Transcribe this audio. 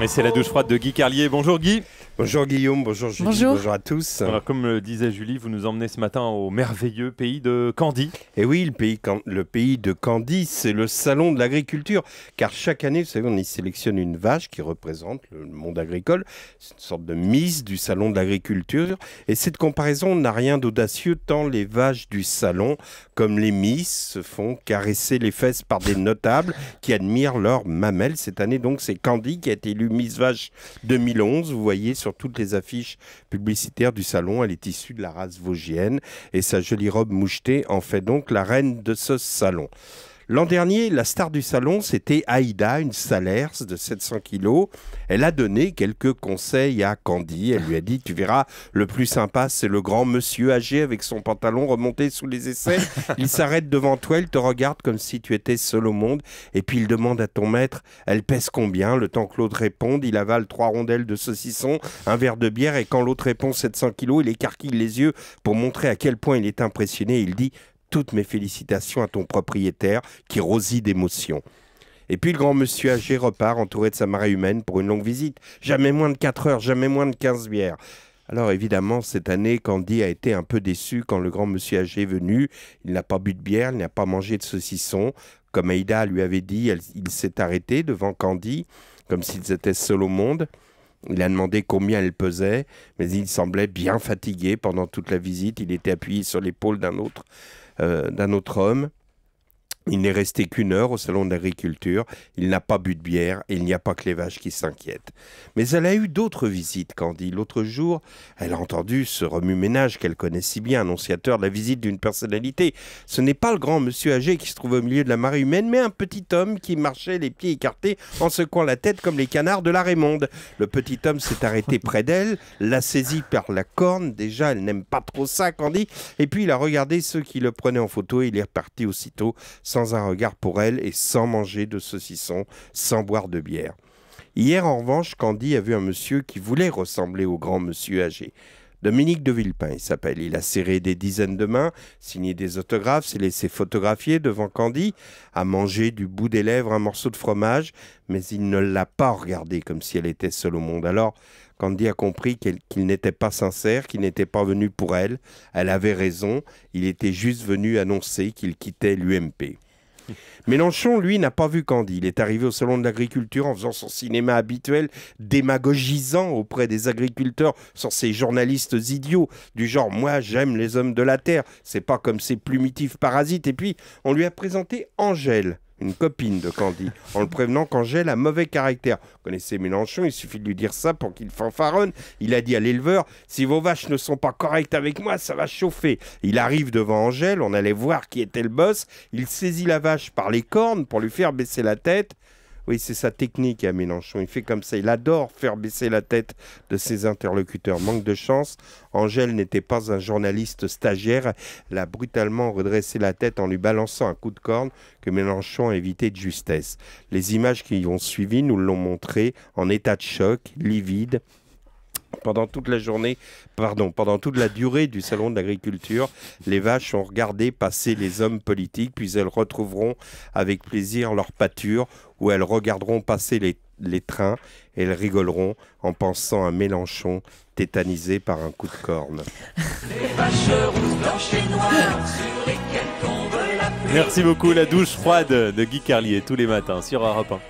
Et c'est la douche froide de Guy Carlier. Bonjour Guy. Bonjour Guillaume, bonjour Julie, bonjour à tous. Alors, comme le disait Julie, vous nous emmenez ce matin au merveilleux pays de Candie. Et oui, le pays de Candie, c'est le salon de l'agriculture. Car chaque année, vous savez, on y sélectionne une vache qui représente le monde agricole. C'est une sorte de Miss du salon de l'agriculture. Et cette comparaison n'a rien d'audacieux tant les vaches du salon, comme les Miss, se font caresser les fesses par des notables qui admirent leurs mamelles. Cette année, donc, c'est Candie qui a été élue Miss Vache 2011. Vous voyez sur toutes les affiches publicitaires du salon, elle est issue de la race vosgienne et sa jolie robe mouchetée en fait donc la reine de ce salon. L'an dernier, la star du salon, c'était Aïda, une salers de 700 kilos. Elle a donné quelques conseils à Candie. Elle lui a dit, tu verras, le plus sympa, c'est le grand monsieur âgé avec son pantalon remonté sous les aisselles. Il s'arrête devant toi, il te regarde comme si tu étais seul au monde. Et puis il demande à ton maître, elle pèse combien? Le temps que l'autre réponde, il avale 3 rondelles de saucisson, un verre de bière. Et quand l'autre répond 700 kilos, il écarquille les yeux pour montrer à quel point il est impressionné. Il dit, toutes mes félicitations à ton propriétaire qui rosit d'émotion. Et puis le grand monsieur âgé repart entouré de sa marée humaine pour une longue visite. Jamais moins de 4 heures, jamais moins de 15 bières. Alors évidemment, cette année, Candie a été un peu déçu quand le grand monsieur âgé est venu. Il n'a pas bu de bière, il n'a pas mangé de saucisson. Comme Aïda lui avait dit, il s'est arrêté devant Candie, comme s'ils étaient seuls au monde. Il a demandé combien elle pesait, mais il semblait bien fatigué pendant toute la visite. Il était appuyé sur l'épaule d'un autre homme. Il n'est resté qu'une heure au salon d'agriculture. Il n'a pas bu de bière et il n'y a pas que les vaches qui s'inquiètent. Mais elle a eu d'autres visites, Candie. L'autre jour, elle a entendu ce remue-ménage qu'elle connaît si bien, annonciateur de la visite d'une personnalité. Ce n'est pas le grand monsieur âgé qui se trouve au milieu de la marée humaine, mais un petit homme qui marchait les pieds écartés en secouant la tête comme les canards de la Raymonde. Le petit homme s'est arrêté près d'elle, l'a saisie par la corne. Déjà, elle n'aime pas trop ça, Candie. Et puis, il a regardé ceux qui le prenaient en photo et il est reparti aussitôt, sans un regard pour elle et sans manger de saucisson, sans boire de bière. Hier, en revanche, Candie a vu un monsieur qui voulait ressembler au grand monsieur âgé. Dominique de Villepin, il s'appelle. Il a serré des dizaines de mains, signé des autographes, s'est laissé photographier devant Candie, a mangé du bout des lèvres un morceau de fromage, mais il ne l'a pas regardée comme si elle était seule au monde. Alors, Candie a compris qu'il n'était pas sincère, qu'il n'était pas venu pour elle. Elle avait raison, il était juste venu annoncer qu'il quittait l'UMP. Mélenchon, lui, n'a pas vu Candie. Il est arrivé au salon de l'agriculture en faisant son cinéma habituel, démagogisant auprès des agriculteurs sur ces journalistes idiots, du genre « moi, j'aime les hommes de la terre, c'est pas comme ces plumitifs parasites ». Et puis, on lui a présenté Angèle, une copine de Candie, en le prévenant qu'Angèle a mauvais caractère. Vous connaissez Mélenchon, il suffit de lui dire ça pour qu'il fanfaronne. Il a dit à l'éleveur, si vos vaches ne sont pas correctes avec moi, ça va chauffer. Il arrive devant Angèle, on allait voir qui était le boss. Il saisit la vache par les cornes pour lui faire baisser la tête. Oui, c'est sa technique à Mélenchon. Il fait comme ça. Il adore faire baisser la tête de ses interlocuteurs. Manque de chance, Angèle n'était pas un journaliste stagiaire. Elle a brutalement redressé la tête en lui balançant un coup de corne que Mélenchon a évité de justesse. Les images qui ont suivi nous l'ont montré en état de choc, livide. Pendant toute la durée du salon de l'agriculture, les vaches ont regardé passer les hommes politiques, puis elles retrouveront avec plaisir leur pâture, où elles regarderont passer les trains et elles rigoleront en pensant à Mélenchon tétanisé par un coup de corne. Les vaches rousses, blanches et noires, sur lesquelles tombe la pluie. Merci beaucoup, la douche froide de Guy Carlier tous les matins sur Europe 1.